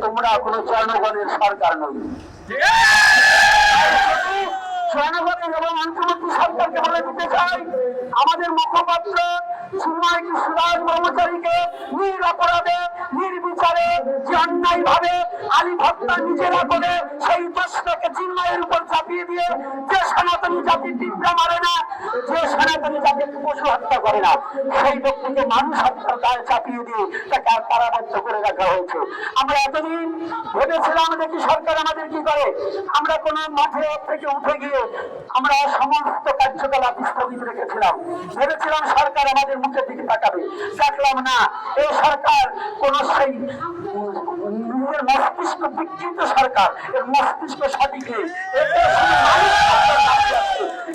তোমরা কোনো জনগণের সরকার নই। জনগণের এবং অন্তর্বর্তী সরকারকে বলে দিতে চাই, আমাদের মুখপাত্র চিন্ময় কৃষ্ণ দাস ব্রহ্মচারীকে নিরপরাধে নির্বিচারে যে অন্যায় ভাবে আলী ভক্তা নিজেরা করে সেই দোষটাকে চিন্ময়ের উপর চাপিয়ে দিয়ে, যে সনাতনী জাতি টিপরা মারে না, যে সনাতনী জাতি পশু হত্যা করে না, সেই ব্যক্তিকে মানুষ হত্যার দায় চাপিয়ে দিয়ে তাকে আর কারাবদ্ধ করে রাখা হয়েছে। আমরা এতদিন ভেবেছিলাম দেখি সরকার আমাদের কি করে, আমরা কোন মাঠে থেকে উঠে গিয়ে আমরা সমস্ত কার্যকলাপ স্থগিত রেখেছিলাম, ভেবেছিলাম সরকার আমাদের মুখের দিকে তাকাবে। দেখলাম না, এই সরকার কোন সেই নিজের মস্তিষ্ক বিকৃত সরকার, এর মস্তিষ্ক সঠিক নেই,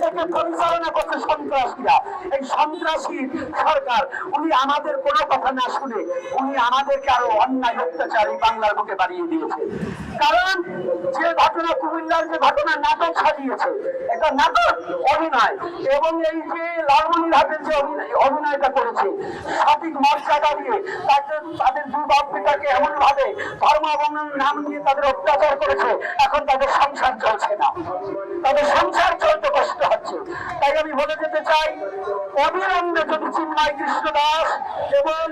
একে পরিচালনা করছে সন্ত্রাসীরা। এই সন্ত্রাসী সরকার উনি আমাদের কোনো কথা না শুনে উনি আমাদেরকে আরো অন্যায় অত্যাচার এই বাংলার বুকে বাড়িয়ে দিয়েছে। কারণ যে ঘটনা কুমিল্লার যে ঘটনা নাটক সাজিয়েছে, এটা নাটক অভিনয়, এবং এই যে লালমনিরহাটের যে অভিনয়টা করেছে সঠিক মর্যাদা দিয়ে তাদের দুই বাপ পিতাকে এমন ভাবে ধর্মাবলম্বনের নাম নিয়ে তাদের অত্যাচার করেছে, এখন তাদের সংসার চলছে না, তাদের সংসার চলতে কষ্ট হচ্ছে। তাই আমি বলে যেতে চাই, অবিলম্বে যদি চিন্ময় কৃষ্ণ দাস এবং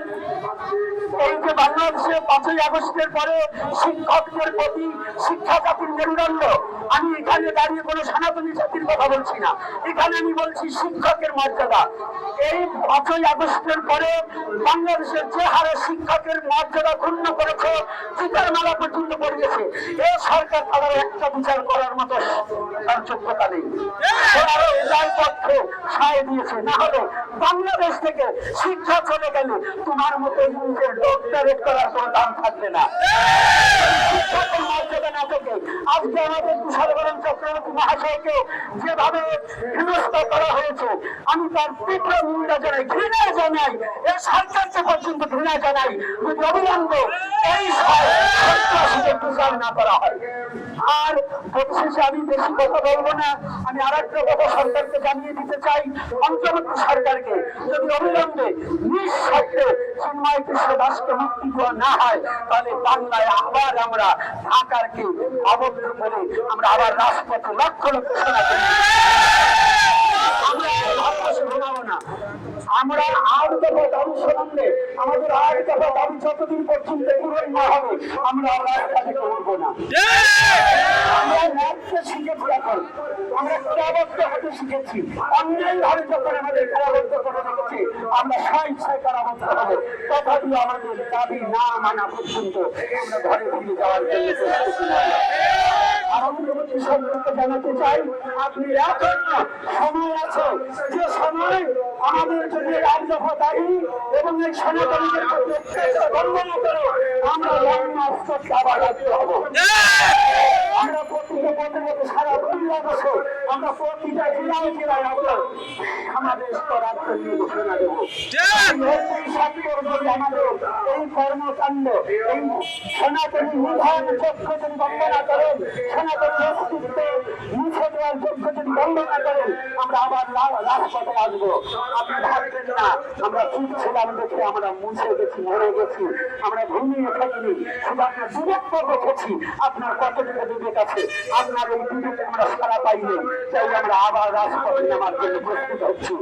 এই যে বাংলাদেশে 5ই আগস্টের পরে শিক্ষকদের প্রতি শিক্ষা জাতির মেরুদণ্ড, আমি এখানে দাঁড়িয়ে কোনো সনাতনী জাতির কথা বলছি না, এখানে আমি বলছি শিক্ষকের মর্যাদা। এই 5ই আগস্টের পরে বাংলাদেশের যে হারে শিক্ষকের মর্যাদা ক্ষুণ্ণ করেছে, চিতার মালা পর্যন্ত পড়িয়েছে, এই সরকার তাদের একটা বিচার করার মতো তার যোগ্যতা নেই। পক্ষে সায় দিয়েছে, না হলে বাংলাদেশ থেকে শিক্ষা চলে গেলে তোমার মতো নিজের ডক্টরেট করার কোনো দাম থাকবে না। শিক্ষকের মর্যাদা না থেকে আজকে আমাদের তুষারবরণ চক্রবর্তী মহাশয়কে যেভাবে হেনস্থা করা হয়েছে, আমি তার তীব্র নিন্দা জানাই, ঘৃণা জানাই, এই সরকারকে পর্যন্ত ঘৃণা জানাই। যদি অবিলম্বে এই সন্ত্রাসীদের বিচার না করা হয়। আর পরিশেষে আমি বেশি কথা বলবো না, আমি আর একটা কথা সরকারকে জানিয়ে দিতে চাই, অন্তর্বর্তী সরকারকে, যদি অবিলম্বে নিঃশর্তে চিন্ময় কৃষ্ণ দাসকে মুক্তি দেওয়া না হয়, তাহলে বাংলায় আবার আমরা ঢাকারকে আবদ্ধ করে আমরা আবার রাজপথে লক্ষ লক্ষ সেনা আমরা আর দফা দাবি সম্বন্ধে আমাদের আর দফা দাবি যতদিন পর্যন্ত পূরণ না হবে আমরা রাজপথে উঠবো না। আমরা ন্যায়কে শিখেছি, এখন আমরা কারাবদ্ধ হতে শিখেছি। অন্যায় ভাবে যখন আমাদের কারাবদ্ধ করে রেখেছি, আমরা স্বেচ্ছায় কারাবদ্ধ হবো। তথাপি আমাদের দাবি না মানা পর্যন্ত আমরা ঘরে ফিরে যাওয়ার জন্য প্রস্তুতি নয়। অন্তর্বর্তী সরকারকে জানাতে চাই, আপনি এখন সময় আছে, যে সময় আমাদের জন্য রাজদফা দাবি এবং এই সনাতনীদের বন্দনা করে আমরা আবার রাখতে হবো। আমরা প্রতিটা সারা বাংলাদেশে আমরা প্রতিটা জেলায় জেলায় আমরা সমাবেশ করার জন্য ঘোষণা দেবো। আমাদের এই কর্মকাণ্ড, এই সনাতনী নিধান চক্র যদি বন্দনা করেন, সনাতনী অস্তিত্ব মুছে দেওয়ার যোগ্য যদি বন্দনা করেন, আমরা আবার রাজপথে আসবো। আপনি ভাববেন না আমরা চুপ ছিলাম দেখে আমরা মুছে গেছি, মরে গেছি, আমরা ঘুমিয়ে থাকিনি, শুধু আমরা বিবেকটা দেখেছি। আপনার কতটুকু বিবেক আছে? আপনার এই বিবেকে আমরা সারা পাইনি, তাই আমরা আবার রাজপথে নামার জন্য প্রস্তুত হচ্ছি।